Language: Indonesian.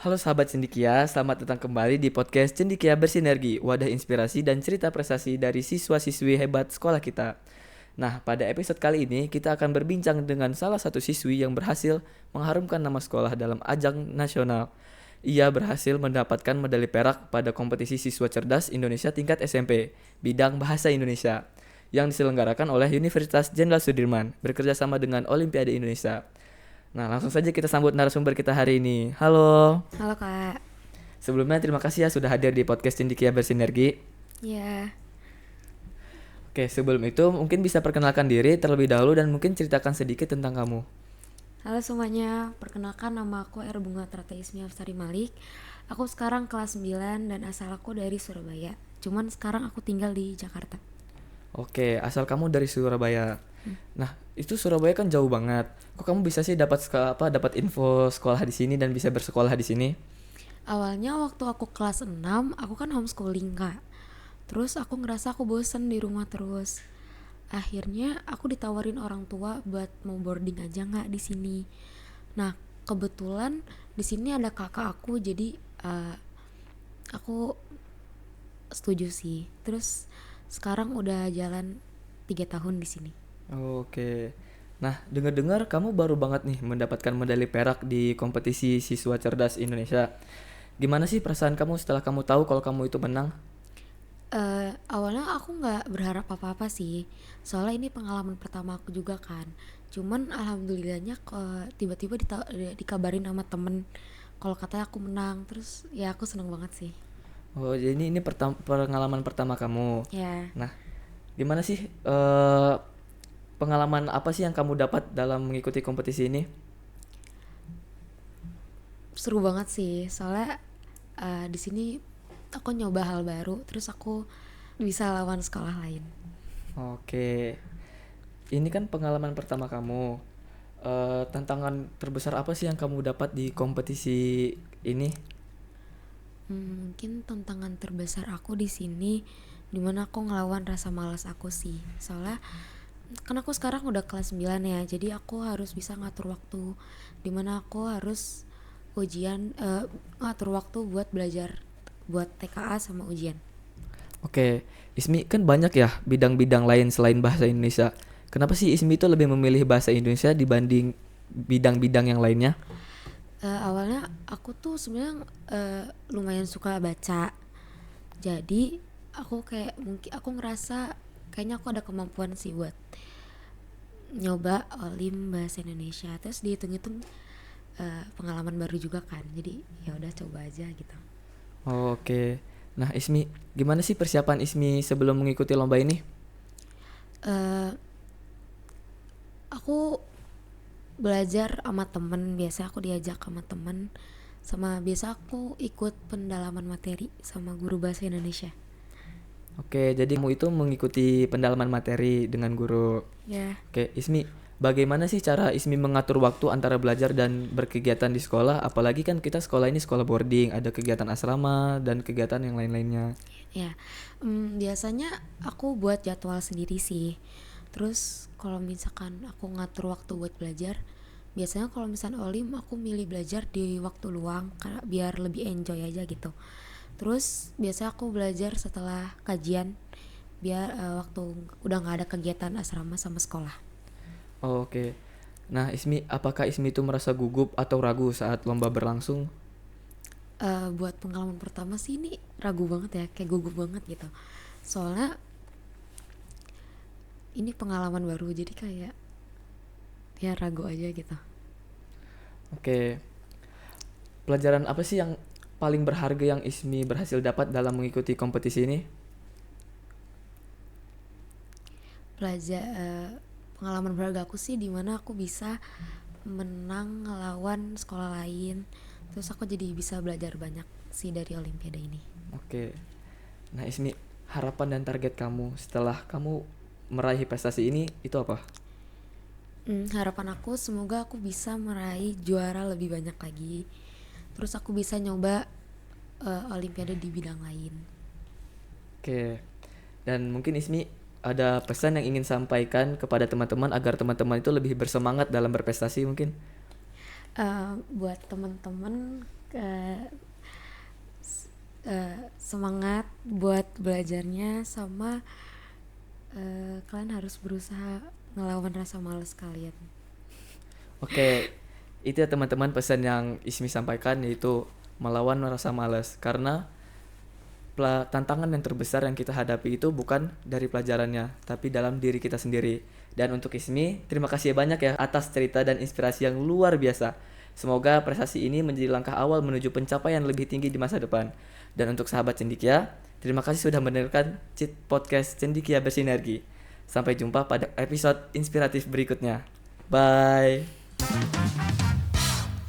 Halo sahabat Cendikia, selamat datang kembali di podcast Cendikia Bersinergi, wadah inspirasi dan cerita prestasi dari siswa-siswi hebat sekolah kita. Nah, pada episode kali ini kita akan berbincang dengan salah satu siswi yang berhasil mengharumkan nama sekolah dalam ajang nasional. Ia berhasil mendapatkan medali perak pada kompetisi siswa cerdas Indonesia tingkat SMP, bidang Bahasa Indonesia, yang diselenggarakan oleh Universitas Jenderal Sudirman, bekerjasama dengan Olimpiade Indonesia. Nah, langsung saja kita sambut narasumber kita hari ini. Halo. Halo Kak. Sebelumnya terima kasih ya sudah hadir di podcast Cendikia Bersinergi. Ya, Oke, sebelum itu mungkin bisa perkenalkan diri terlebih dahulu dan mungkin ceritakan sedikit tentang kamu. halo semuanya. Perkenalkan nama aku Bunga Trata Ismi Afsari Malik. Aku sekarang kelas 9 dan asal aku dari Surabaya. Cuman sekarang aku tinggal di Jakarta. Oke, asal kamu dari Surabaya. Nah, itu Surabaya kan jauh banget. Kok kamu bisa sih dapat info sekolah di sini dan bisa bersekolah di sini? Awalnya waktu aku kelas 6, aku kan homeschooling Kak. Terus aku ngerasa aku bosen di rumah terus. Akhirnya aku ditawarin orang tua buat mau boarding aja nggak di sini. Nah, kebetulan di sini ada kakak aku, jadi aku setuju sih. Terus sekarang udah jalan 3 tahun di sini. Oke. Nah, dengar-dengar kamu baru banget nih mendapatkan medali perak di kompetisi siswa cerdas Indonesia. Gimana sih perasaan kamu setelah kamu tahu kalau kamu itu menang? Awalnya aku nggak berharap apa-apa sih, soalnya ini pengalaman pertama aku juga kan. Cuman alhamdulillahnya tiba-tiba dikabarin sama temen kalau katanya aku menang, terus ya aku seneng banget sih. Oh, jadi ini pengalaman pertama kamu. Ya, Nah, gimana sih pengalaman apa sih yang kamu dapat dalam mengikuti kompetisi ini? seru banget sih, soalnya di sini aku nyoba hal baru, terus aku bisa lawan sekolah lain. Oke, ini kan pengalaman pertama kamu. Tantangan terbesar apa sih yang kamu dapat di kompetisi ini? Mungkin tantangan terbesar aku di sini dimana aku ngelawan rasa malas aku sih. Soalnya kan aku sekarang udah kelas 9 ya, jadi aku harus bisa ngatur waktu dimana aku harus ngatur waktu buat belajar buat TKA sama ujian. Oke, Ismi kan banyak ya bidang-bidang lain selain bahasa Indonesia. Kenapa sih Ismi itu lebih memilih bahasa Indonesia dibanding bidang-bidang yang lainnya? Awalnya aku tuh sebenarnya lumayan suka baca, jadi aku kayak mungkin aku ngerasa kayaknya aku ada kemampuan sih buat nyoba olim bahasa Indonesia. Terus dihitung-hitung pengalaman baru juga kan, jadi ya udah coba aja gitu. Oke. Nah, Ismi, gimana sih persiapan Ismi sebelum mengikuti lomba ini? eh aku belajar sama temen, biasa aku diajak sama temen, sama biasa aku ikut pendalaman materi sama guru bahasa Indonesia. Oke, jadi kamu itu mengikuti pendalaman materi dengan guru. Ya, Oke, Ismi, bagaimana sih cara Ismi mengatur waktu antara belajar dan berkegiatan di sekolah? Apalagi kan kita sekolah ini sekolah boarding, ada kegiatan asrama dan kegiatan yang lain-lainnya. ya. Biasanya aku buat jadwal sendiri sih. Terus kalau misalkan aku ngatur waktu buat belajar, biasanya kalau misalkan olim aku milih belajar di waktu luang karena biar lebih enjoy aja gitu. Terus biasa aku belajar setelah kajian biar waktu udah nggak ada kegiatan asrama sama sekolah. Oke. Nah, Ismi, apakah Ismi itu merasa gugup atau ragu saat lomba berlangsung? Buat pengalaman pertama sih ini ragu banget ya, kayak gugup banget gitu. Soalnya ini pengalaman baru, jadi kayak ya ragu aja gitu. Oke. Pelajaran apa sih yang paling berharga yang Ismi berhasil dapat dalam mengikuti kompetisi ini? Pengalaman berharga aku sih dimana aku bisa menang ngelawan sekolah lain, terus aku jadi bisa belajar banyak sih dari olimpiade ini. Oke. Nah, Ismi, harapan dan target kamu setelah kamu meraih prestasi ini itu apa? Harapan aku semoga aku bisa meraih juara lebih banyak lagi, terus aku bisa nyoba olimpiade di bidang lain. Oke. Dan mungkin Ismi ada pesan yang ingin sampaikan kepada teman-teman agar teman-teman itu lebih bersemangat dalam berprestasi mungkin? Buat teman-teman, eh, semangat buat belajarnya, sama kalian harus berusaha ngelawan rasa malas kalian. Oke, itu ya teman-teman pesan yang Ismi sampaikan, yaitu melawan rasa malas. Karena tantangan yang terbesar yang kita hadapi itu bukan dari pelajarannya, tapi dalam diri kita sendiri. Dan untuk Ismi, terima kasih banyak ya atas cerita dan inspirasi yang luar biasa. Semoga prestasi ini menjadi langkah awal menuju pencapaian lebih tinggi di masa depan. Dan untuk sahabat Cendikia, terima kasih sudah mendengarkan podcast Cendikia Bersinergi. Sampai jumpa pada episode inspiratif berikutnya. Bye.